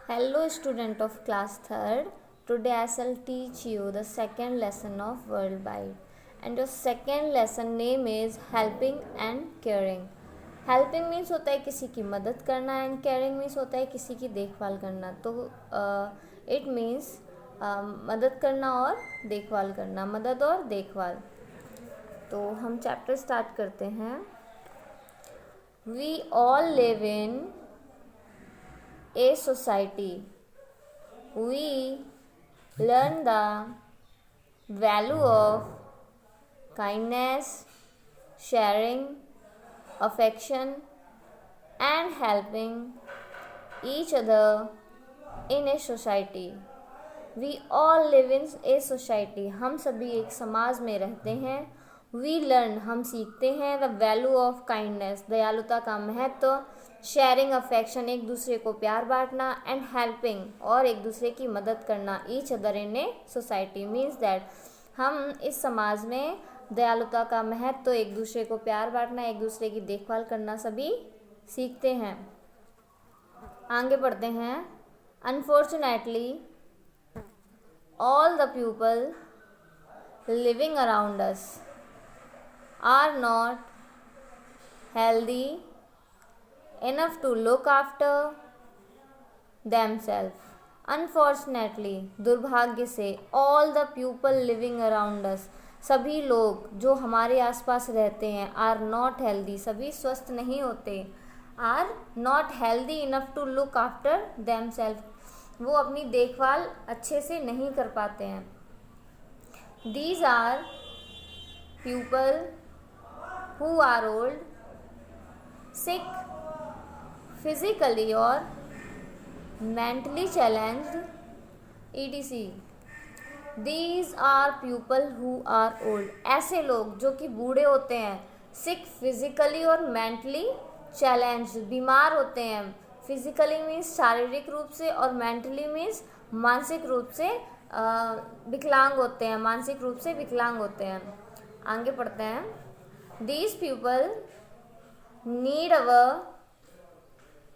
Hello student of class 3rd. Today I shall teach you the second lesson of Worldwide. And your second lesson name is Helping and Caring. Helping means होता है किसी की मदद करना and caring means होता है किसी की देखभाल करना. तो it means मदद करना और देखभाल करना, मदद और देखभाल. तो हम चैप्टर स्टार्ट करते हैं. We all live in a society. We learn the value of kindness, sharing, affection, and helping each other in a society. We all live in a society. हम सभी एक समाज में रहते हैं. We learn, हम सीखते हैं. The value of kindness, दयालुता का महत्व. शेयरिंग अफेक्शन, एक दूसरे को प्यार बांटना. एंड हेल्पिंग, और एक दूसरे की मदद करना. Each other in a society means that हम इस समाज में दयालुता का महत्व, एक दूसरे को प्यार बांटना, एक दूसरे की देखभाल करना सभी सीखते हैं. आगे बढ़ते हैं. Unfortunately all the people living around us are not healthy enough to look after themselves. Unfortunately, दुर्भाग्य से, all the people living around us, सभी लोग जो हमारे आसपास रहते हैं, are not healthy, सभी स्वस्थ नहीं होते. are not healthy enough to look after themselves, वो अपनी देखभाल अच्छे से नहीं कर पाते हैं. These are people who are old, sick, physically or mentally challenged, etc. These are people who are old. ऐसे लोग जो कि बूढ़े होते हैं, sick physically और mentally challenged, बीमार होते हैं. physically means शारीरिक रूप से और mentally means मानसिक रूप से विकलांग होते हैं, मानसिक रूप से विकलांग होते हैं. आगे पढ़ते हैं. These people need our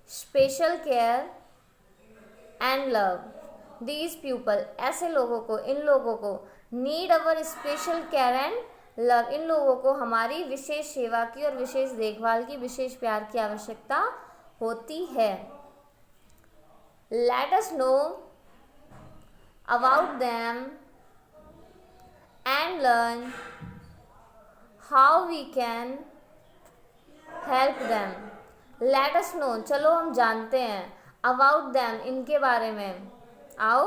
special care and love. These people, ऐसे लोगों को, इन लोगों को, need our special care and love, इन लोगों को हमारी विशेष सेवा की और विशेष देखभाल की, विशेष प्यार की आवश्यकता होती है. Let us know about them and learn how we can help them. Let us know, चलो हम जानते हैं. अबाउट दैम, इनके बारे में. आओ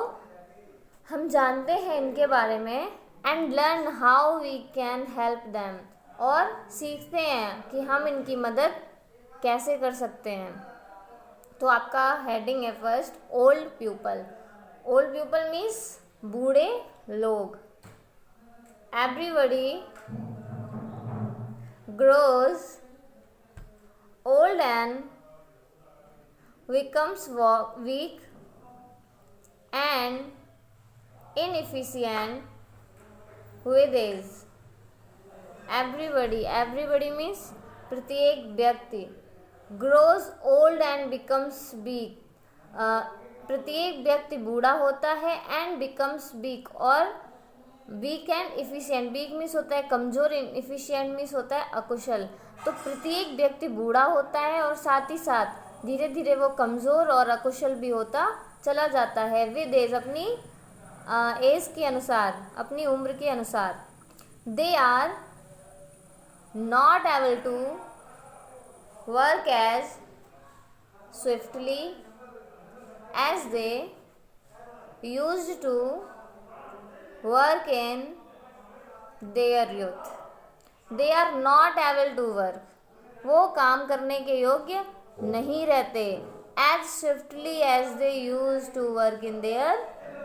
हम जानते हैं इनके बारे में. And learn how we can help them, और सीखते हैं कि हम इनकी मदद कैसे कर सकते हैं. तो आपका हेडिंग है first, old people. Old people means बूढ़े लोग. Everybody grows old and becomes weak and inefficient with age. Everybody means प्रत्येक व्यक्ति. grows old and becomes weak, प्रत्येक व्यक्ति बूढ़ा होता है. and becomes weak, और weak and efficient. Weak means होता है कमज़ोर, इफिशियंट मीन्स होता है अकुशल. तो प्रत्येक व्यक्ति बूढ़ा होता है और साथ ही साथ धीरे धीरे वो कमज़ोर और अकुशल भी होता चला जाता है. विद एज, अपनी एज के अनुसार, अपनी उम्र के अनुसार. They are not able to work as swiftly as they used to work in their youth. They are not able to work, वो काम करने के योग्य नहीं रहते. as swiftly as they used to work in their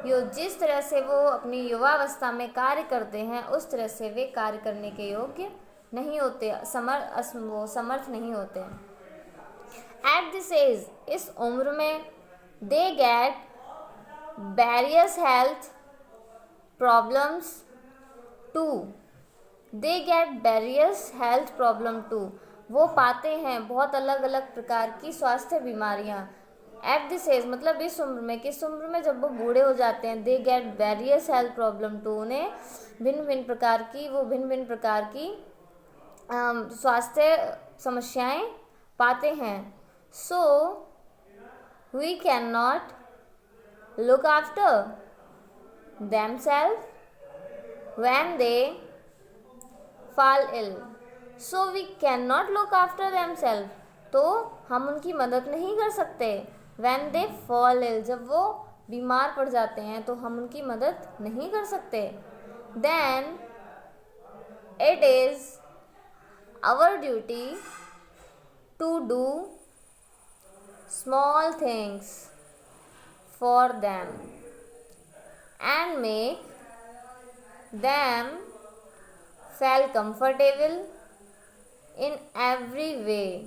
youth, जिस तरह से वो अपनी युवावस्था में कार्य करते हैं उस तरह से वे कार्य करने के योग्य नहीं होते, वो समर्थ नहीं होते. at this age, इस उम्र में, they get various health problems too. They get various health problem too. वो पाते हैं बहुत अलग अलग प्रकार की स्वास्थ्य बीमारियां. एट दिस एज मतलब इस उम्र में, किस उम्र में, जब वो बूढ़े हो जाते हैं, they get various health problem too, उन्हें भिन्न भिन्न प्रकार की स्वास्थ्य समस्याएं पाते हैं. So we can not look after themselves when they fall ill. So we cannot look after themselves. तो हम उनकी मदद नहीं कर सकते. when they fall ill, जब वो बीमार पड़ जाते हैं तो हम उनकी मदद नहीं कर सकते. then it is our duty to do small things for them and make them feel comfortable in every way.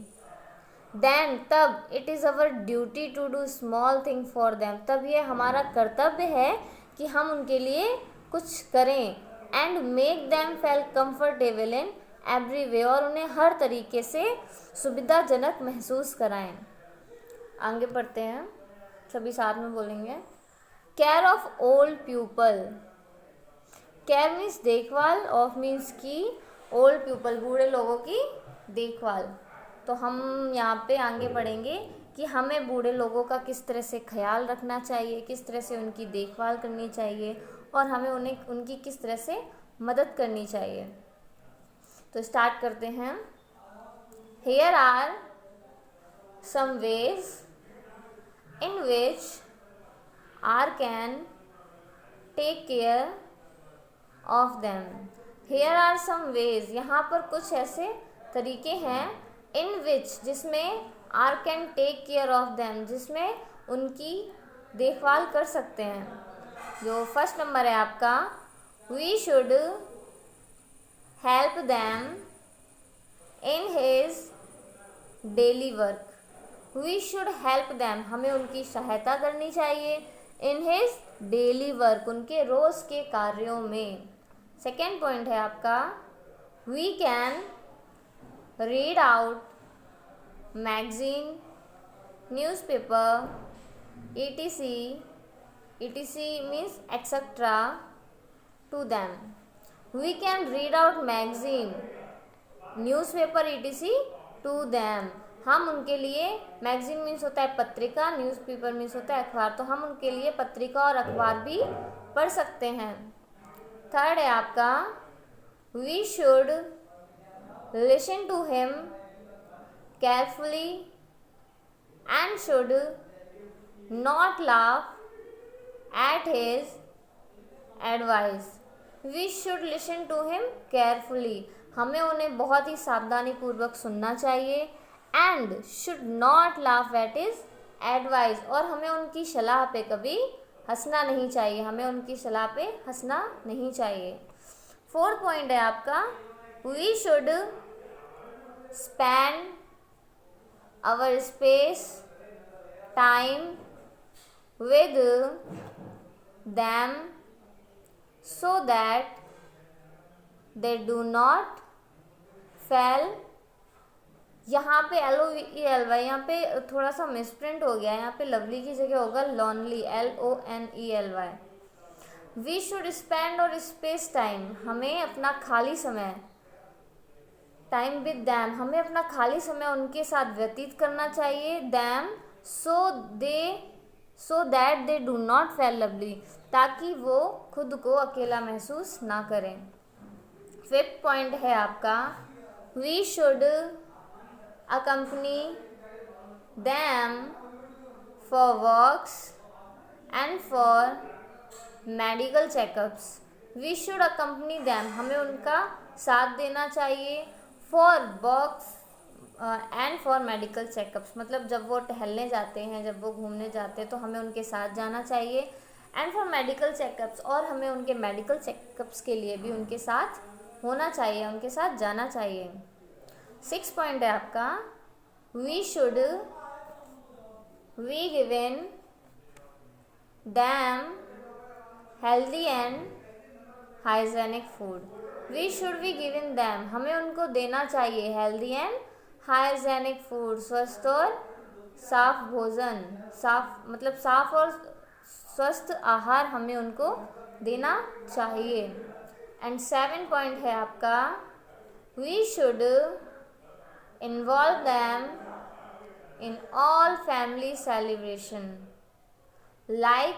Then तब it is our duty to do small thing for them, तब ये हमारा कर्तव्य है कि हम उनके लिए कुछ करें. and make them feel comfortable in every way, और उन्हें हर तरीके से सुविधाजनक महसूस कराएं. आगे पढ़ते हैं, सभी साथ में बोलेंगे. Care of old people. Care means देखभाल, ऑफ मीन्स की ओल्ड पीपल बूढ़े लोगों की देखभाल. तो हम यहाँ पे आगे पढ़ेंगे कि हमें बूढ़े लोगों का किस तरह से ख्याल रखना चाहिए, किस तरह से उनकी देखभाल करनी चाहिए और हमें उन्हें उनकी किस तरह से मदद करनी चाहिए. तो स्टार्ट करते हैं. Here are some ways in which are can take care of them. Here are some ways, यहाँ पर कुछ ऐसे तरीके हैं, इन विच जिसमें, are can take care of them जिसमें उनकी देखभाल कर सकते हैं. जो फर्स्ट नंबर है आपका, we should help them in his daily work. We should help them, हमें उनकी सहायता करनी चाहिए. इन हिज डेली वर्क, उनके रोज़ के कार्यों में. सेकेंड पॉइंट है आपका, we can read out magazine, newspaper, etc means etcetera to them. We can read out magazine, newspaper, etc to them. हम उनके लिए, मैगजीन मीन्स होता है पत्रिका, न्यूज़पेपर मीन्स होता है अखबार, तो हम उनके लिए पत्रिका और अखबार भी पढ़ सकते हैं. थर्ड है आपका, we should listen to him carefully and should not laugh at his advice. We should listen to him carefully, हमें उन्हें बहुत ही सावधानी पूर्वक सुनना चाहिए. And should not laugh at his advice, और हमें उनकी सलाह पे कभी हंसना नहीं चाहिए, हमें उनकी सलाह पे हंसना नहीं चाहिए. फोर्थ पॉइंट है आपका, we should spend our space time with them so that they do not fail. यहाँ पे LOVELY, यहाँ पे थोड़ा सा मिसप्रिंट हो गया है, यहाँ पे लवली की जगह होगा lonely, LONELY. We should spend our space time, हमें अपना खाली समय, टाइम विद दैम, हमें अपना खाली समय उनके साथ व्यतीत करना चाहिए. Them so that they do not fail lovely, ताकि वो खुद को अकेला महसूस ना करें. फिफ्थ पॉइंट है आपका, we should accompany them for walks and for medical checkups. We should accompany them, हमें उनका साथ देना चाहिए. for walks and for medical checkups, मतलब जब वो टहलने जाते हैं, जब वो घूमने जाते हैं तो हमें उनके साथ जाना चाहिए. and for medical checkups, और हमें उनके मेडिकल चेकअप्स के लिए भी उनके साथ होना चाहिए, उनके साथ जाना चाहिए. सिक्स पॉइंट है आपका, we should we given them healthy and hygienic food. We should be given them, हमें उनको देना चाहिए हेल्दी एंड हाइजेनिक फूड, स्वस्थ और साफ भोजन, साफ मतलब साफ और स्वस्थ आहार हमें उनको देना चाहिए। एंड 7 पॉइंट है आपका, we should involve them in all family celebration like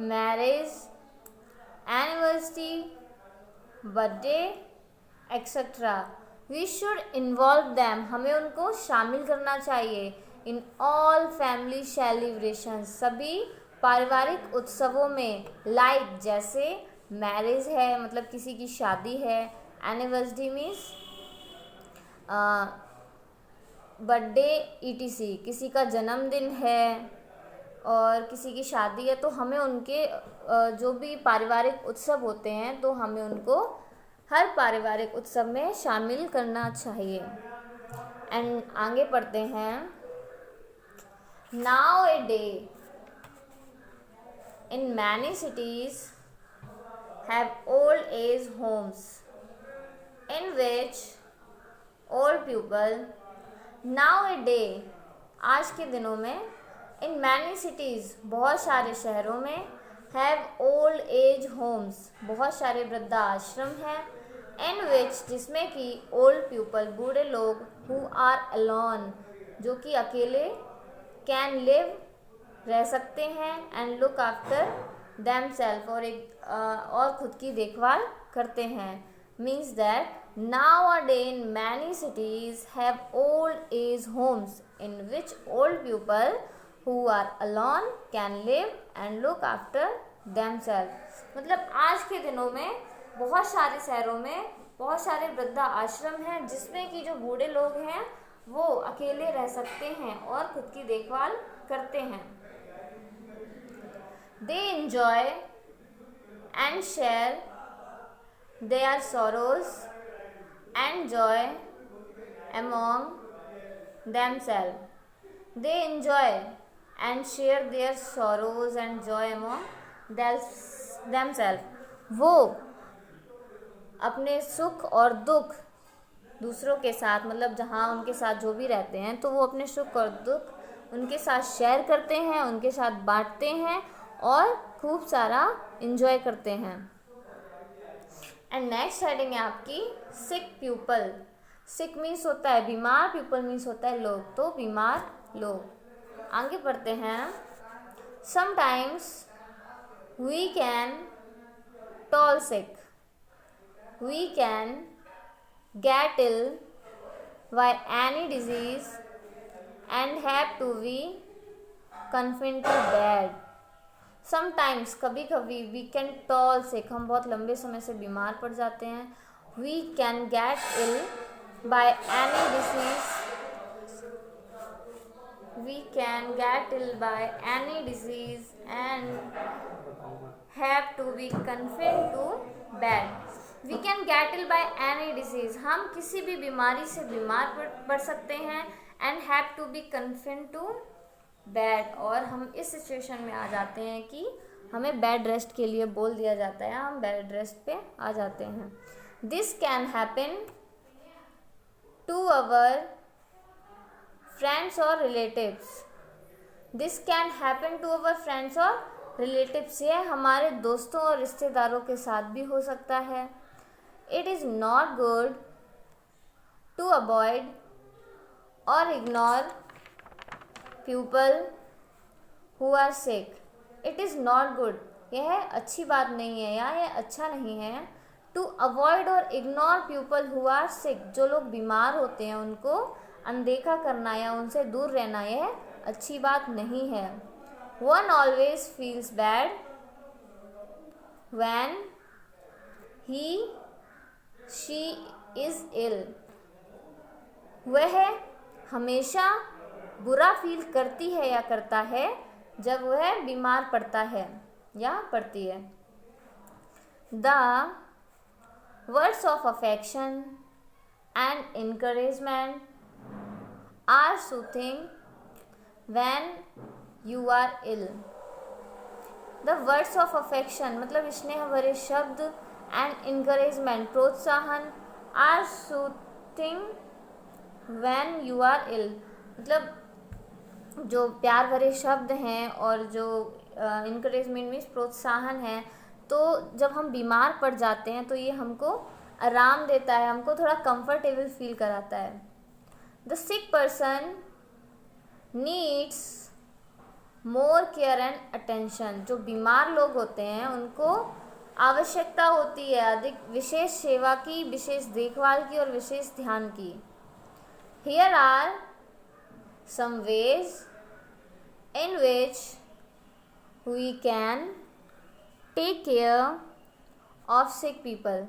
marriage, anniversary, birthday etcetera. We should involve them, हमें उनको शामिल करना चाहिए, इन ऑल फैमिली सेलिब्रेशन, सभी पारिवारिक उत्सवों में, लाइक जैसे मैरिज है मतलब किसी की शादी है, एनिवर्सरी मीन्स बर्थडे ईटीसी किसी का जन्मदिन है, और किसी की शादी है, तो हमें उनके जो भी पारिवारिक उत्सव होते हैं तो हमें उनको हर पारिवारिक उत्सव में शामिल करना चाहिए। एंड आगे पढ़ते हैं, now a day in many cities have old age homes in which old people, now a day आज के दिनों में, इन मैनी सिटीज़ बहुत सारे शहरों में, हैव ओल्ड एज होम्स बहुत सारे वृद्धाश्रम हैं, इन विच जिसमें कि ओल्ड पीपल बूढ़े लोग, हु आर अलोन जो कि अकेले, कैन लिव रह सकते हैं, and look after them self और खुद की देखभाल करते हैं। Means that nowadays in many cities have old age homes in which old people who are alone can live and look after themselves। मतलब आज के दिनों में बहुत सारे शहरों में बहुत सारे वृद्धा आश्रम हैं जिसमें कि जो बूढ़े लोग हैं वो अकेले रह सकते हैं और खुद की देखभाल करते हैं। They enjoy and share their sorrows and joy among themselves। They enjoy and share their sorrows and joy among themselves। वो अपने सुख और दुख दूसरों के साथ मतलब जहाँ उनके साथ जो भी रहते हैं तो वो अपने सुख और दुख उनके साथ शेयर करते हैं, उनके साथ बांटते हैं और खूब सारा इंजॉय करते हैं। एंड नेक्स्ट हेडिंग है आपकी सिक पीपल। सिक मीन्स होता है बीमार, पीपल मीन्स होता है लोग, तो बीमार लोग। आगे पढ़ते हैं, sometimes we can fall sick, we can get ill by any disease and have to be confined to bed। sometimes कभी कभी we can fall sick, हम बहुत लंबे समय से बीमार पड़ जाते हैं। we can get ill by any disease, we can get ill by any disease and have to be confined to bed। We can get ill by any disease, हम किसी भी बीमारी से बीमार पड़ सकते हैं। and have to be confined to bed, और हम इस सिचुएशन में आ जाते हैं कि हमें बेड रेस्ट के लिए बोल दिया जाता है, हम बेड रेस्ट पे आ जाते हैं। This can happen to our friends or relatives, this can happen to our friends or relatives, यह हमारे दोस्तों और रिश्तेदारों के साथ भी हो सकता है। It is not good to avoid or ignore people who are sick। It is not good, यह अच्छी बात नहीं है या यह अच्छा नहीं है। To avoid और ignore people who are sick, जो लोग बीमार होते हैं उनको अनदेखा करना या उनसे दूर रहना यह अच्छी बात नहीं है। One always feels bad when she is ill। वह हमेशा बुरा फील करती है या करता है जब वह बीमार पड़ता है या पड़ती है। The words of affection and encouragement are soothing when you are ill। The words of affection मतलब स्नेह भरे शब्द and encouragement प्रोत्साहन are soothing when you are ill, मतलब जो प्यार भरे शब्द हैं और जो इनकरेजमेंट मीन्स प्रोत्साहन है, तो जब हम बीमार पड़ जाते हैं तो ये हमको आराम देता है, हमको थोड़ा कंफर्टेबल फील कराता है। The sick person needs more care and attention. जो बीमार लोग होते हैं उनको आवश्यकता होती है अधिक विशेष सेवा की, विशेष देखभाल की और विशेष ध्यान की। Here are some ways in which we can take care of sick people.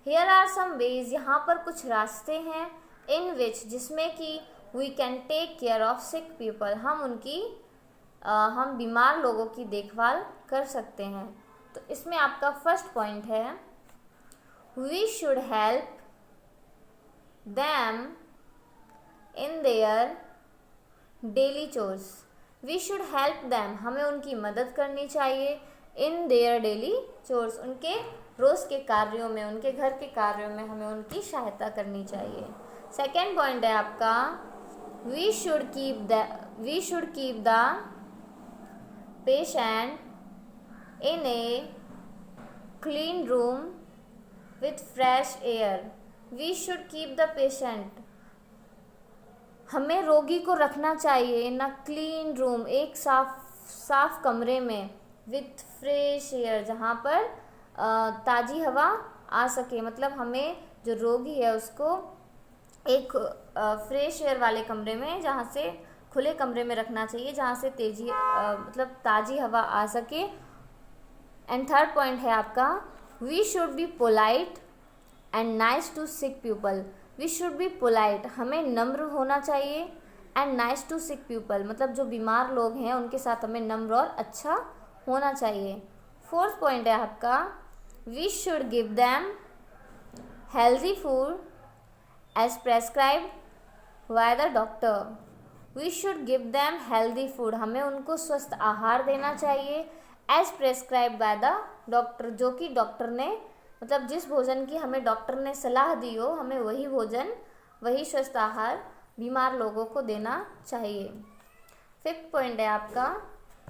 Here are some ways, यहाँ पर कुछ रास्ते हैं, in which जिसमें कि we can take care of sick people, हम बीमार लोगों की देखभाल कर सकते हैं। तो इसमें आपका फर्स्ट पॉइंट है we should help them in their daily chores. We should help them, हमें उनकी मदद करनी चाहिए। इन देयर डेली चोर्स, उनके रोज़ के कार्यों में, उनके घर के कार्यों में हमें उनकी सहायता करनी चाहिए। सेकेंड पॉइंट है आपका we should keep the patient in a clean room with fresh air. We should keep the patient, हमें रोगी को रखना चाहिए इन अ क्लीन रूम, एक साफ कमरे में, विथ फ्रेश एयर, जहाँ पर ताज़ी हवा आ सके। मतलब हमें जो रोगी है उसको एक फ्रेश एयर वाले कमरे में, जहाँ से खुले कमरे में रखना चाहिए, जहाँ से मतलब ताज़ी हवा आ सके। एंड थर्ड पॉइंट है आपका we should be polite and nice to sick people. We should be polite, हमें नम्र होना चाहिए, and nice to sick people, मतलब जो बीमार लोग हैं उनके साथ हमें नम्र और अच्छा होना चाहिए। फोर्थ पॉइंट है आपका we should give them healthy food as prescribed by the doctor. We should give them healthy food, हमें उनको स्वस्थ आहार देना चाहिए, as prescribed by the doctor, जो कि डॉक्टर ने, मतलब जिस भोजन की हमें डॉक्टर ने सलाह दी हो, हमें वही भोजन, वही स्वस्थ आहार बीमार लोगों को देना चाहिए। फिफ्थ पॉइंट है आपका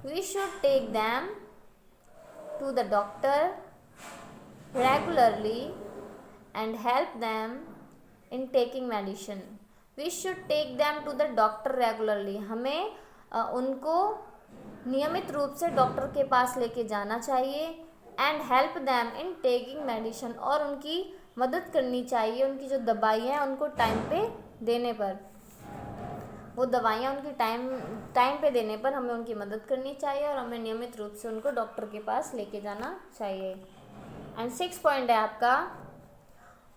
we should take them to the doctor regularly and help them in taking medicine. We should take them to the doctor regularly, हमें उनको नियमित रूप से डॉक्टर के पास लेके जाना चाहिए। And help them in taking medicine, और उनकी मदद करनी चाहिए, उनकी जो दवाइयाँ हैं उनको टाइम पे देने पर, वो दवाइयाँ उनकी टाइम पे देने पर हमें उनकी मदद करनी चाहिए, और हमें नियमित रूप से उनको डॉक्टर के पास लेके जाना चाहिए। एंड सिक्स पॉइंट है आपका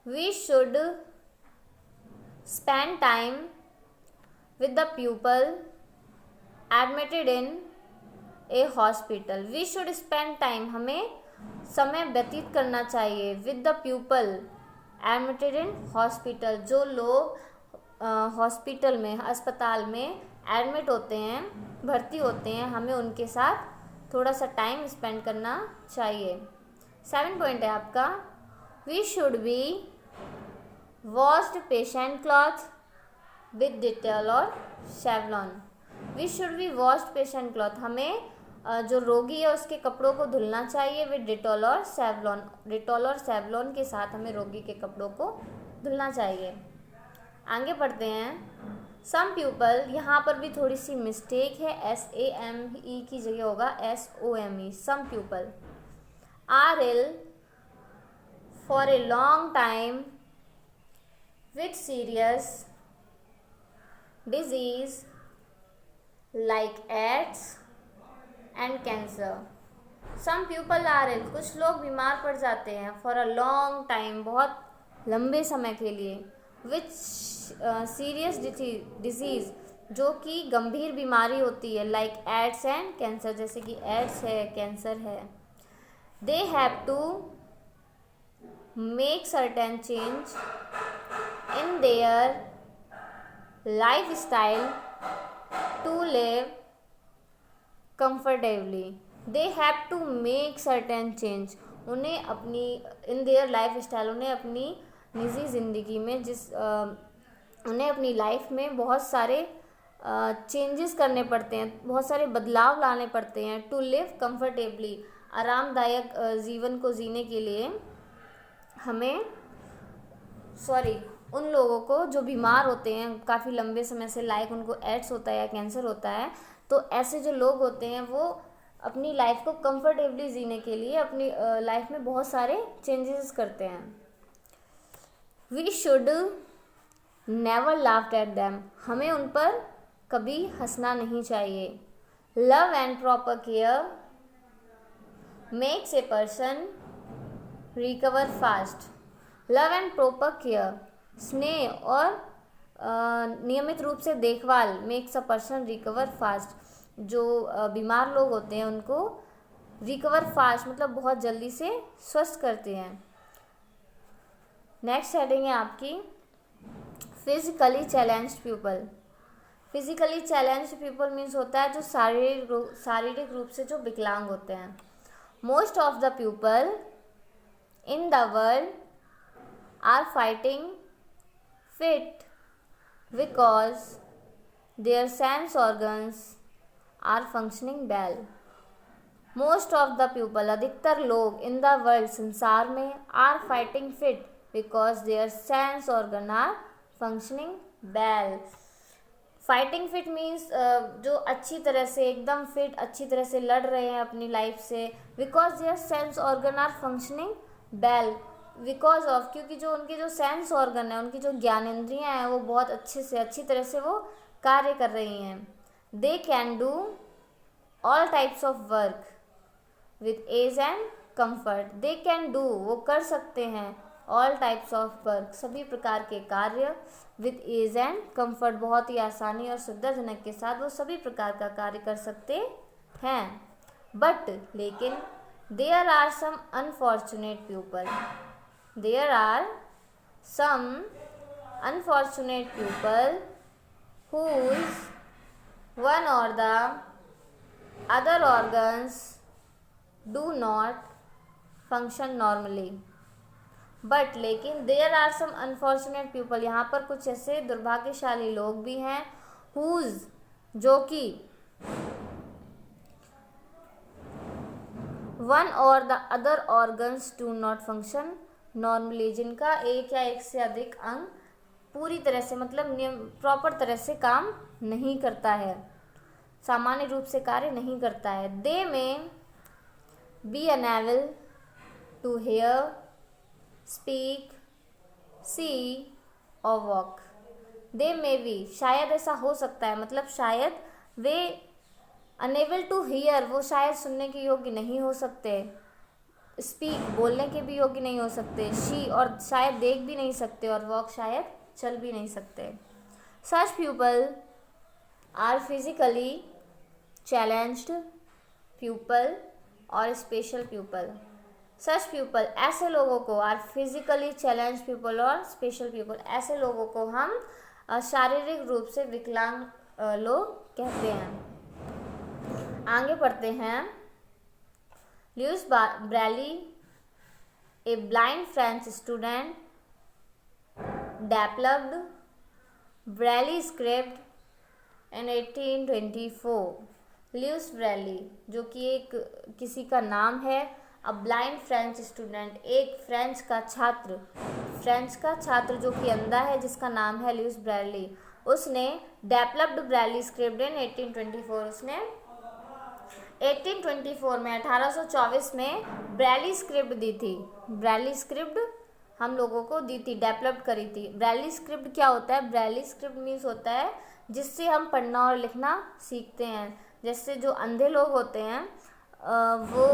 we should spend time with the people admitted in a hospital. We should spend time, हमें समय व्यतीत करना चाहिए with the people admitted in hospital, जो लोग हॉस्पिटल में, अस्पताल में एडमिट होते हैं, भर्ती होते हैं, हमें उनके साथ थोड़ा सा टाइम स्पेंड करना चाहिए। 7 पॉइंट है आपका we should be washed patient cloth with Dettol और Savlon. We should be washed patient cloth, हमें जो रोगी है उसके कपड़ों को धुलना चाहिए विद डिटॉल और सेवलॉन। डिटॉल और सेवलॉन के साथ हमें रोगी के कपड़ों को धुलना चाहिए। आगे बढ़ते हैं। सम पीपल, यहाँ पर भी थोड़ी सी मिस्टेक है, SAME की जगह होगा SOME। Some people are ill for a long time with serious disease like AIDS and cancer. Some people are ill, कुछ लोग बीमार पड़ जाते हैं, फॉर अ लॉन्ग टाइम, बहुत लंबे समय के लिए, विथ सीरियस डिजीज, जो कि गंभीर बीमारी होती है, लाइक एड्स एंड कैंसर, जैसे कि एड्स है, कैंसर है। They have to make certain change in their life style to live comfortably. They have to make certain change, उन्हें अपनी इन देयर लाइफ स्टाइल, उन्हें अपनी निजी ज़िंदगी में उन्हें अपनी लाइफ में बहुत सारे चेंजेस करने पड़ते हैं, बहुत सारे बदलाव लाने पड़ते हैं। टू लिव कंफर्टेबली, आरामदायक जीवन को जीने के लिए हमें उन लोगों को जो बीमार होते हैं काफ़ी लंबे समय से, लाइक उनको एड्स होता है या कैंसर होता है, तो ऐसे जो लोग होते हैं वो अपनी लाइफ को कंफर्टेबली जीने के लिए अपनी लाइफ में बहुत सारे चेंजेस करते हैं। We should never laughed at them, हमें उन पर कभी हंसना नहीं चाहिए। Love and proper care makes a person recover fast. Love and proper care, स्नेह और नियमित रूप से देखभाल, makes a person recover fast, जो बीमार लोग होते हैं उनको रिकवर फास्ट मतलब बहुत जल्दी से स्वस्थ करते हैं। नेक्स्ट हेडिंग है आपकी physically challenged people. Physically challenged people means होता है जो शारीरिक रूप से जो विकलांग होते हैं। Most of the people in the world are fighting fit because their sense organs are functioning well. Most of the people, अधिकतर लोग in the world, संसार में, are fighting fit because their sense organ are functioning well. Fighting fit means जो अच्छी तरह से एकदम fit अच्छी तरह से लड़ रहे हैं अपनी लाइफ से, because their sense organ are functioning well, because of, क्योंकि जो उनके जो सेंस ऑर्गन है, उनकी जो ज्ञानेंद्रियाँ हैं वो बहुत अच्छी तरह से वो कार्य कर रही हैं। They can do all types of work with ease and comfort. They can do, वो कर सकते हैं, ऑल टाइप्स ऑफ वर्क, सभी प्रकार के कार्य, विथ एज एंड कम्फर्ट, बहुत ही आसानी और सुविधाजनक के साथ वो सभी प्रकार का कार्य कर सकते हैं। बट लेकिन there are some unfortunate people, there are some unfortunate people whose one or the other organs do not function normally. But लेकिन there are some unfortunate people, यहाँ पर कुछ ऐसे दुर्भाग्यशाली लोग भी हैं, whose, जो कि one or the other organs do not function normally, जिनका एक या एक से अधिक अंग पूरी तरह से मतलब प्रॉपर तरह से काम नहीं करता है, सामान्य रूप से कार्य नहीं करता है। They may be unable to hear, speak, see और वॉक। दे में बी, शायद ऐसा हो सकता है, मतलब शायद वे अनेबल टू हियर, वो शायद सुनने के योग्य नहीं हो सकते, स्पीक, बोलने के भी योग्य नहीं हो सकते, शी, और शायद देख भी नहीं सकते, और वॉक, शायद चल भी नहीं सकते। Such people are physically challenged people और स्पेशल पीपल। सच पीपल, ऐसे लोगों को, आर फिजिकली चैलेंज पीपल और स्पेशल पीपल, ऐसे लोगों को हम शारीरिक रूप से विकलांग लोग कहते हैं। आगे पढ़ते हैं। Louis Braille, a blind French student, developed Braille script in 1824. Louis Braille, जो कि एक किसी का नाम है, अ ब्लाइंड फ्रेंच स्टूडेंट, एक फ्रेंच का छात्र जो कि अंधा है, जिसका नाम है लुइस ब्रायली, उसने डेवलप्ड ब्रायली स्क्रिप्ट इन 1824। उसने 1824 में 1824 में ब्रायली स्क्रिप्ट दी थी। ब्रायली स्क्रिप्ट हम लोगों को दी थी, डेवलप करी थी। ब्रायली स्क्रिप्ट क्या होता है? ब्रायली स्क्रिप्ट मीन्स होता है जिससे हम पढ़ना और लिखना सीखते हैं। जैसे जो अंधे लोग होते हैं वो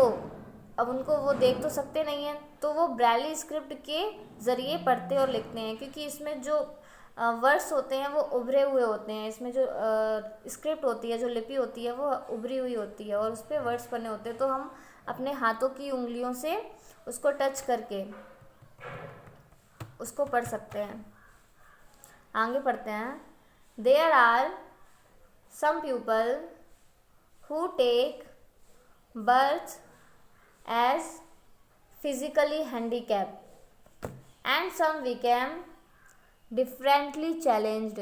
अब उनको वो देख तो सकते नहीं हैं, तो वो ब्रायली स्क्रिप्ट के ज़रिए पढ़ते और लिखते हैं, क्योंकि इसमें जो वर्ड्स होते हैं वो उभरे हुए होते हैं। इसमें जो स्क्रिप्ट होती है, जो लिपि होती है, वो उभरी हुई होती है और उस पर वर्ड्स पढ़ने होते हैं, तो हम अपने हाथों की उंगलियों से उसको टच करके उसको पढ़ सकते हैं। आगे पढ़ते हैं। There are some people who take birth as physically handicapped and some became differently challenged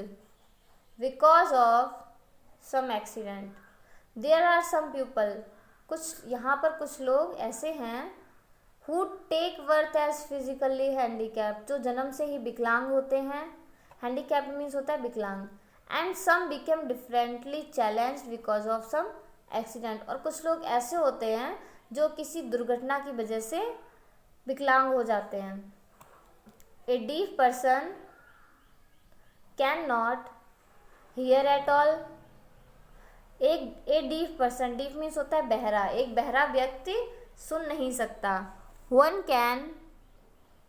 because of some accident. There are some people, कुछ यहाँ पर कुछ लोग ऐसे हैं who take birth as physically handicapped, जो जन्म से ही विकलांग होते हैं. Handicapped means होता है विकलांग. And some become differently challenged because of some accident. और कुछ लोग ऐसे होते हैं जो किसी दुर्घटना की वजह से विकलांग हो जाते हैं. A deaf person cannot hear at all. एक deaf person, deaf means होता है बहरा, एक बहरा व्यक्ति सुन नहीं सकता. One can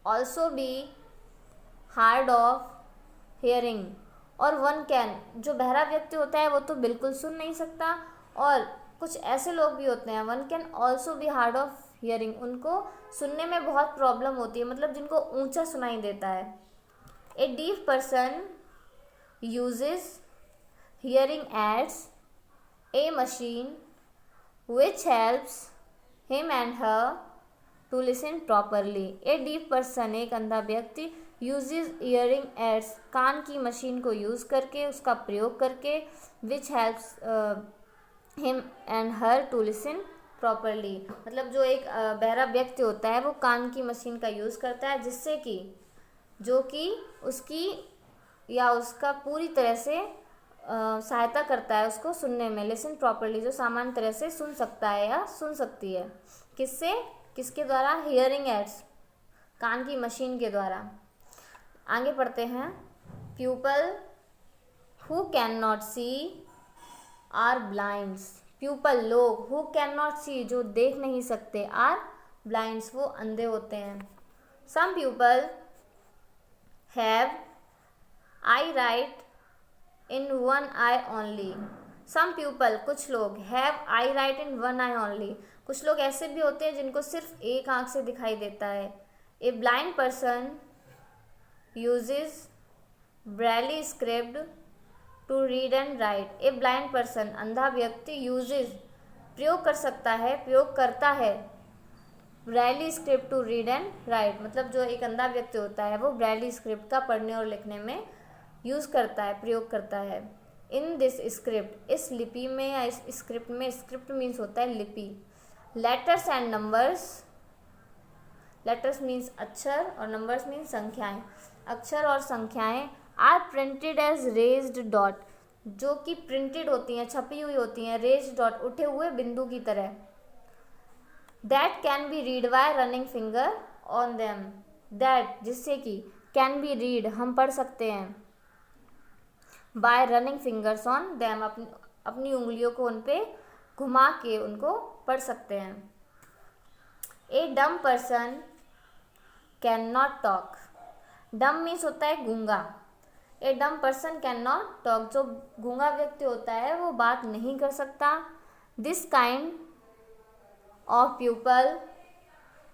also be hard of hearing. और one can, जो बहरा व्यक्ति होता है वो तो बिल्कुल सुन नहीं सकता. और कुछ ऐसे लोग भी होते हैं one can also be hard of hearing, उनको सुनने में बहुत प्रॉब्लम होती है, मतलब जिनको ऊंचा सुनाई देता है. A deaf person uses hearing aids, a machine which helps him and her to listen properly. A deaf person, एक अंधा व्यक्ति, uses hearing aids, कान की मशीन को यूज़ करके, उसका प्रयोग करके, which helps him and her to listen properly. मतलब जो एक बहरा व्यक्ति होता है वो कान की मशीन का यूज़ करता है जिससे कि जो कि उसकी या उसका पूरी तरह से सहायता करता है उसको सुनने में. लिसन प्रॉपरली, जो सामान्य तरह से सुन सकता है या सुन सकती है. किससे, किसके द्वारा? हियरिंग एड्स, कान की मशीन के द्वारा. आगे पढ़ते हैं. People who can not see are blinds. People, लोग, हु कैन नॉट सी, जो देख नहीं सकते, आर ब्लाइंड्स, वो अंधे होते हैं. Some people have eye sight in one eye only. Some people, कुछ लोग, have eye sight in one eye only, कुछ लोग ऐसे भी होते हैं जिनको सिर्फ एक आंख से दिखाई देता है. A blind person uses Braille script to read and write. A blind person, अंधा व्यक्ति, यूजेज, प्रयोग कर सकता है, प्रयोग करता है, Braille script to read and write, मतलब जो एक अंधा व्यक्ति होता है वो ब्रेली स्क्रिप्ट का पढ़ने और लिखने में यूज़ करता है, प्रयोग करता है. इन दिस स्क्रिप्ट, इस लिपि में या इस स्क्रिप्ट में, स्क्रिप्ट मीन्स होता है लिपि. Letters and numbers, letters means अक्षर और नंबर्स मीन्स संख्याएं. अक्षर और संख्याएं are printed as raised dot, जो कि प्रिंटेड होती हैं, छपी हुई होती हैं, रेज्ड डॉट, उठे हुए बिंदु की तरह. That can be read by running finger on them. That, जिससे कि, कैन बी रीड, हम पढ़ सकते हैं, bye running fingers on them, अपनी उंगलियों को उन पे घुमा के उनको पढ़ सकते हैं. A dumb person can not talk. Dumb means होता है गूंगा. ए dumb person can not talk, जो गूंगा व्यक्ति होता है वो बात नहीं कर सकता. This kind of people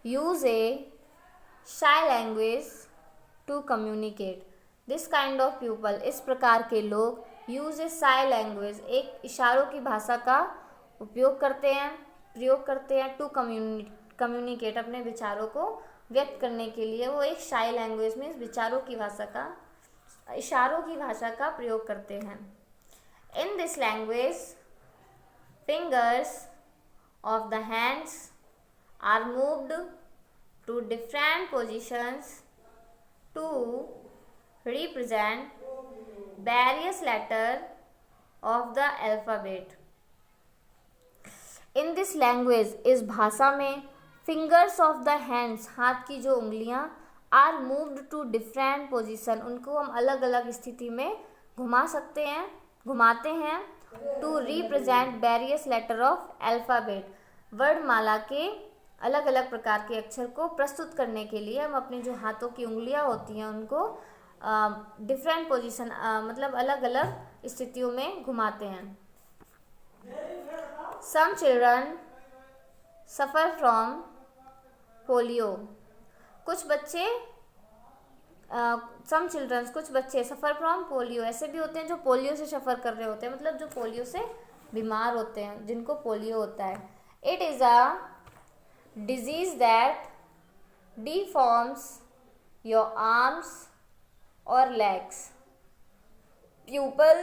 use a शाई language to communicate. This kind of people, इस प्रकार के लोग, यूज ए शाई लैंग्वेज, एक इशारों की भाषा का उपयोग करते हैं, प्रयोग करते हैं, टू कम्युनिकेट, अपने विचारों को व्यक्त करने के लिए. वो एक शाई लैंग्वेज मीन्स विचारों की भाषा का, इशारों की भाषा का प्रयोग करते हैं. In this language fingers of the hands are moved to different positions to represent various letters of the alphabet. In this language, इस भाषा में, fingers of the hands, हाथ की जो उंगलियां, are moved to different position, उनको हम अलग अलग स्थिति में घुमा सकते हैं, घुमाते हैं. to represent various letter of alphabet, वर्णमाला के अलग अलग प्रकार के अक्षर को प्रस्तुत करने के लिए हम अपनी जो हाथों की उंगलियां होती हैं उनको डिफरेंट पोजीशन, मतलब अलग अलग स्थितियों में घुमाते हैं. Some children suffer from polio. कुछ बच्चे, सम चिल्ड्रंस, कुछ बच्चे, सफ़र फ्रॉम पोलियो, ऐसे भी होते हैं जो पोलियो से सफ़र कर रहे होते हैं, मतलब जो पोलियो से बीमार होते हैं, जिनको पोलियो होता है. It is a disease that deforms your arms or legs. People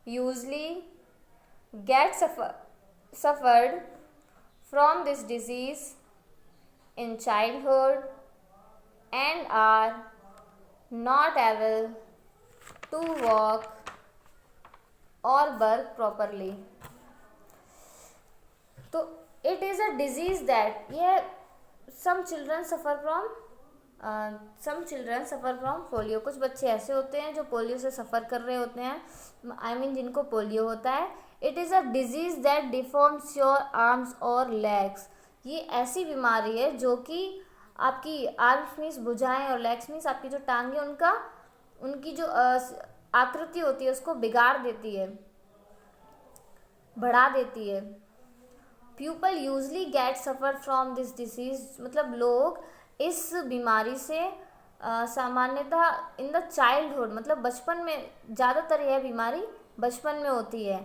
usually get suffered from this disease in childhood and are not able to walk or work properly. तो it is a disease that some children suffer from polio. कुछ बच्चे ऐसे होते हैं जो polio से सफ़र कर रहे होते हैं, जिनको पोलियो होता है. It is a disease that deforms your arms और लेग्स. ये ऐसी बीमारी है जो कि आपकी आर्म्स मीन्स भुजाएं और लेग्स मीन्स आपकी जो टांगें उनकी जो आकृति होती है उसको बिगाड़ देती है, बढ़ा देती है. People usually gate suffer from this disease, मतलब लोग इस बीमारी से सामान्यतः इन द चाइल्डहुड, मतलब बचपन में, ज़्यादातर यह बीमारी बचपन में होती है.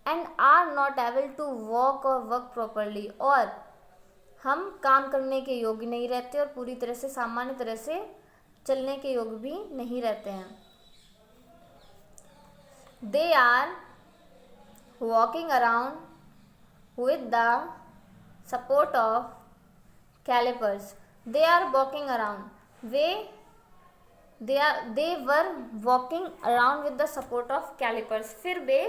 And are not able to walk और वर्क प्रॉपरली, और हम काम करने के योग्य नहीं रहते और पूरी तरह से सामान्य तरह से चलने के योग्य भी नहीं रहते हैं. They are walking around with the support of calipers. They are walking around. They were walking around with the support of calipers. फिर वे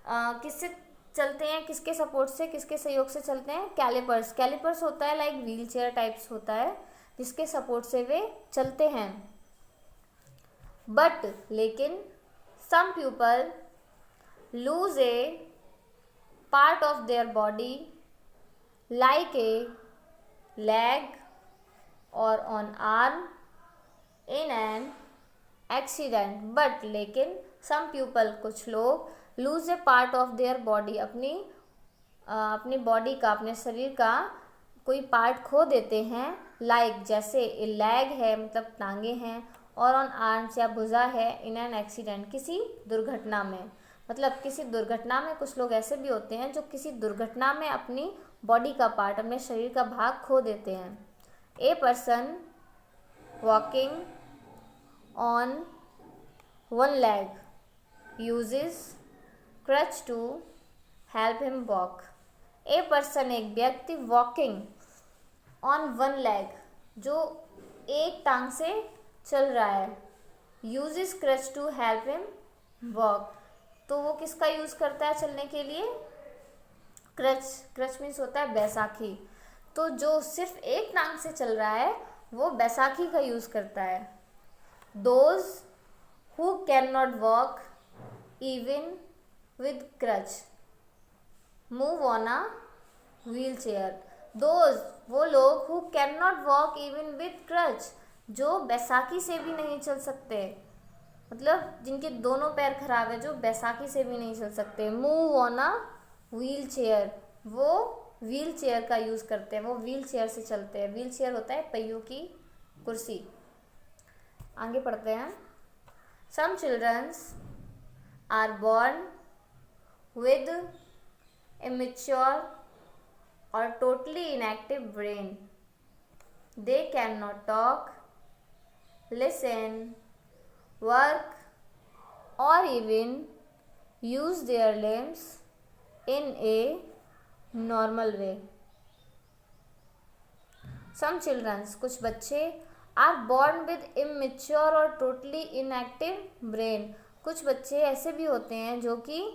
किससे चलते हैं, किसके सपोर्ट से, किसके सहयोग से चलते हैं? कैलिपर्स. कैलिपर्स होता है लाइक व्हील चेयर टाइप्स होता है जिसके सपोर्ट से वे चलते हैं. बट लेकिन some people lose a part of their body like a leg or an arm in an accident. But लेकिन some people, कुछ लोग lose a part of their body, अपनी बॉडी का, अपने शरीर का कोई पार्ट खो देते हैं. लाइक जैसे लेग है मतलब टांगे हैं, और ऑन आर्म्स या भुजा है, इन एन एक्सीडेंट किसी दुर्घटना में. मतलब किसी दुर्घटना में कुछ लोग ऐसे भी होते हैं जो किसी दुर्घटना में अपनी बॉडी का पार्ट, अपने शरीर का भाग खो देते हैं. A person walking on one leg uses crutch to help him walk. A person, एक व्यक्ति, वॉकिंग ऑन वन लेग, जो एक टांग से चल रहा है, uses crutch to help him walk. तो वो किसका यूज़ करता है चलने के लिए? क्रच मीन्स होता है बैसाखी. तो जो सिर्फ एक टांग से चल रहा है वो बैसाखी का यूज़ करता है. Those who can not walk even with crutch move on a wheel chair. Those, वो लोग, who can not walk even with crutch, जो बैसाखी से भी नहीं चल सकते, मतलब जिनके दोनों पैर खराब है, जो बैसाखी से भी नहीं चल सकते. Move on a wheel chair, वो व्हील चेयर का यूज़ करते हैं, वो व्हील चेयर से चलते हैं. व्हील चेयर होता है पहियों की कुर्सी. आगे पढ़ते हैं. Some childrens are born with immature or totally inactive brain. They cannot talk, listen, work, or even use their limbs in a normal way. Some children, कुछ बच्चे, are born with immature or totally inactive brain. कुछ बच्चे ऐसे भी होते हैं जो कि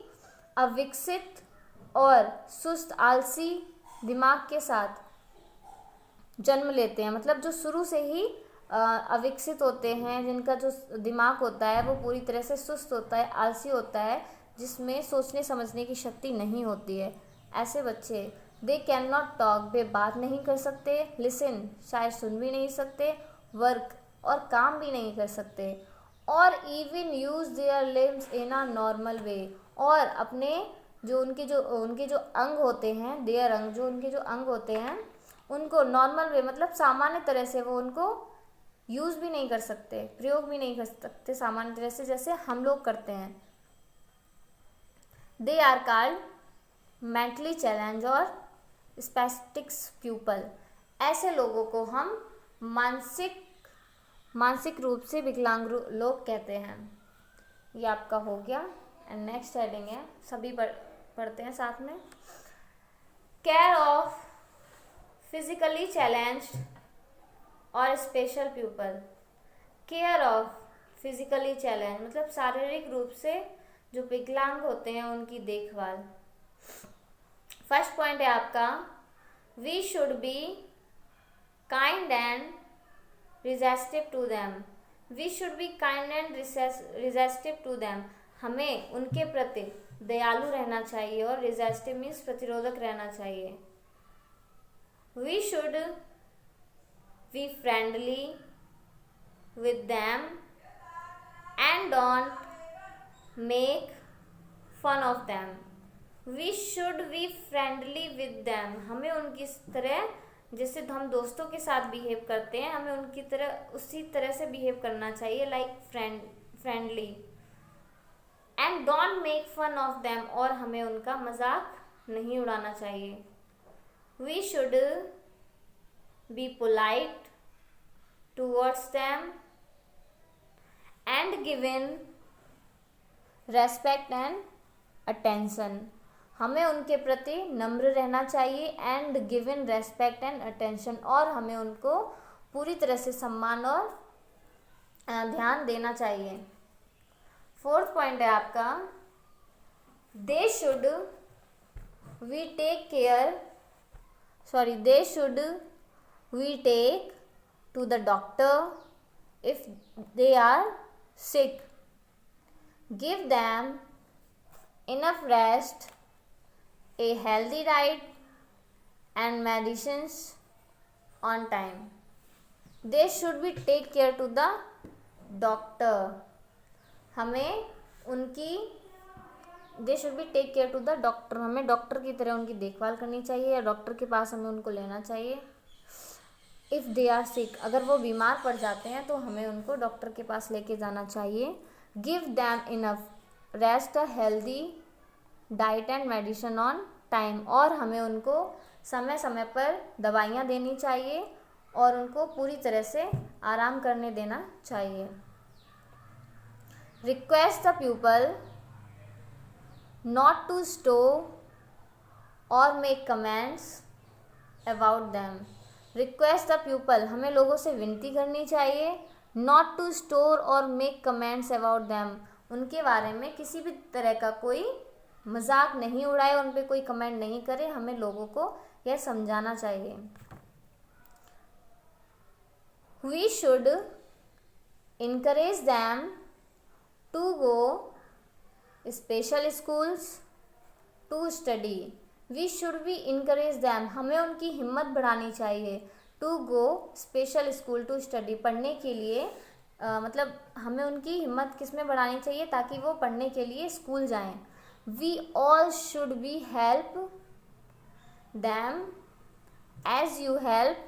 अविकसित और सुस्त आलसी दिमाग के साथ जन्म लेते हैं. मतलब जो शुरू से ही अविकसित होते हैं, जिनका जो दिमाग होता है वो पूरी तरह से सुस्त होता है, आलसी होता है, जिसमें सोचने समझने की शक्ति नहीं होती है. ऐसे बच्चे, दे कैन नॉट टॉक, वे बात नहीं कर सकते, लिसन, शायद सुन भी नहीं सकते, वर्क, और काम भी नहीं कर सकते, और even use their limbs in a normal way, और अपने उनके जो अंग होते हैं, देयर अंग, जो उनके जो अंग होते हैं उनको नॉर्मल वे मतलब सामान्य तरह से वो उनको यूज़ भी नहीं कर सकते, प्रयोग भी नहीं कर सकते सामान्य तरह से जैसे हम लोग करते हैं. They are called mentally challenge और स्पेस्टिक्स प्यूपल. ऐसे लोगों को हम मानसिक रूप से विकलांग लोग कहते हैं. ये आपका हो गया एंड नेक्स्ट हेडिंग है, सभी पढ़ते हैं साथ में। केयर ऑफ फिजिकली चैलेंज्ड और special people. Care of physically challenge मतलब शारीरिक रूप से जो विकलांग होते हैं उनकी देखभाल। फर्स्ट पॉइंट है आपका, we should be kind and receptive to them. We should be kind and receptive to them. हमें उनके प्रति दयालु रहना चाहिए और रिजेस्टिव मीन्स प्रतिरोधक रहना चाहिए। We should be friendly with them and don't make fun of them. We should be friendly with them. हमें उनकी तरह, जैसे हम दोस्तों के साथ बिहेव करते हैं, हमें उनकी तरह उसी तरह से बिहेव करना चाहिए, like friendly. And don't make fun of them, और हमें उनका मजाक नहीं उड़ाना चाहिए। We should be polite towards them and given respect and attention. हमें उनके प्रति नम्र रहना चाहिए and given respect and attention, और हमें उनको पूरी तरह से सम्मान और ध्यान देना चाहिए। फोर्थ पॉइंट है आपका, they should we take to the doctor if they are sick. Give them enough rest, a healthy diet and medicines on time. They should be take care to the doctor. हमें उनकी they should be take care to the doctor. हमें doctor की तरह उनकी देखभाल करनी चाहिए या डॉक्टर के पास हमें उनको लेना चाहिए। इफ़ दे आर सिक, अगर वो बीमार पड़ जाते हैं तो हमें उनको डॉक्टर के पास लेके जाना चाहिए। Give them enough rest, a healthy diet and medicine on time, और हमें उनको समय समय पर दवाइयाँ देनी चाहिए और उनको पूरी तरह से आराम करने देना चाहिए। Request the people not to stare और make comments about them. Request the people, हमें लोगों से विनती करनी चाहिए, नॉट टू स्टोर और मेक कमेंट्स अबाउट दैम, उनके बारे में किसी भी तरह का कोई मजाक नहीं उड़ाए, उन पर कोई कमेंट नहीं करे। हमें लोगों को यह समझाना चाहिए। We should encourage them to go special schools to study. We should be encourage them, हमें उनकी हिम्मत बढ़ानी चाहिए, to go special school to study, पढ़ने के लिए मतलब हमें उनकी हिम्मत किस में बढ़ानी चाहिए, ताकि वो पढ़ने के लिए स्कूल जाएं। We all should be help them as you help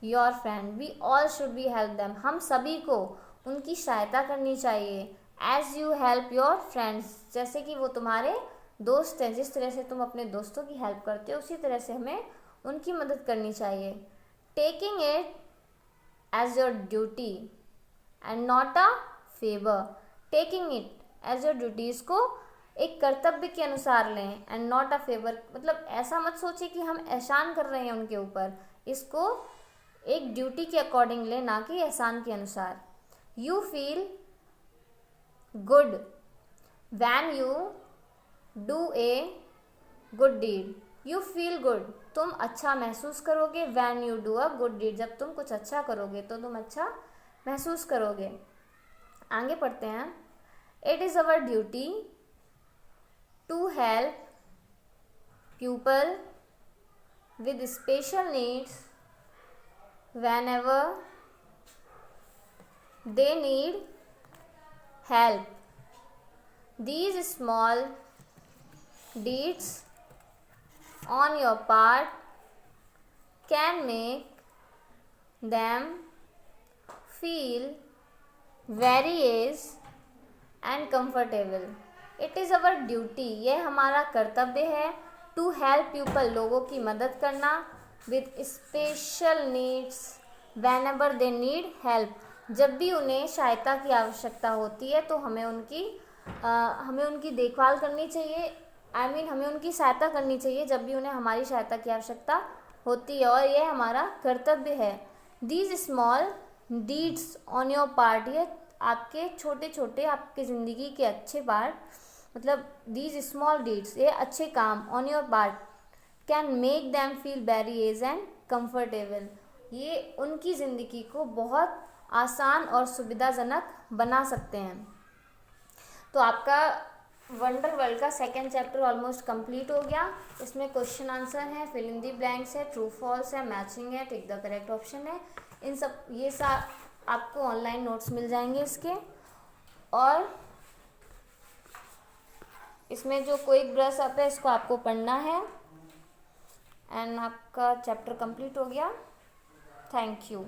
your friend. We all should be help them, हम सभी को उनकी सहायता करनी चाहिए। As you help your friends, जैसे कि वो तुम्हारे दोस्त हैं, जिस तरह से तुम अपने दोस्तों की हेल्प करते हो उसी तरह से हमें उनकी मदद करनी चाहिए। Taking it as your duty and not a favour. Taking it as your duty, इसको एक कर्तव्य के अनुसार लें, एंड नॉट अ फेवर मतलब ऐसा मत सोचिए कि हम एहसान कर रहे हैं उनके ऊपर, इसको एक ड्यूटी के अकॉर्डिंग लें, ना कि एहसान के अनुसार। You feel good when you do a good deed. You feel good, तुम अच्छा महसूस करोगे, when you do a good deed, जब तुम कुछ अच्छा करोगे तो तुम अच्छा महसूस करोगे। आगे पढ़ते हैं। It is our duty to help people with special needs whenever they need help. These small deeds on your part can make them feel very easy and comfortable. It is our duty, यह हमारा कर्तव्य है, to help people, लोगों की मदद करना, with special needs whenever they need help, जब भी उन्हें सहायता की आवश्यकता होती है तो हमें उनकी हमें उनकी देखभाल करनी चाहिए, हमें उनकी सहायता करनी चाहिए जब भी उन्हें हमारी सहायता की आवश्यकता होती है, और यह हमारा कर्तव्य है। These small deeds on your part, ये आपके छोटे छोटे, आपके ज़िंदगी के अच्छे पार्ट, मतलब दीज स्मॉल डीड्स, ये अच्छे काम on your part can make them feel very ease and comfortable, ये उनकी ज़िंदगी को बहुत आसान और सुविधाजनक बना सकते हैं। तो आपका वंडर वर्ल्ड का सेकेंड चैप्टर ऑलमोस्ट कंप्लीट हो गया। इसमें क्वेश्चन आंसर है, फिल इन दी ब्लैंक्स है, ट्रू फॉल्स है, मैचिंग है, टिक द करेक्ट ऑप्शन है। इन सब ये आपको ऑनलाइन नोट्स मिल जाएंगे इसके। और इसमें जो क्विक ब्रश अप है इसको आपको पढ़ना है। एंड आपका चैप्टर कंप्लीट हो गया। Thank you.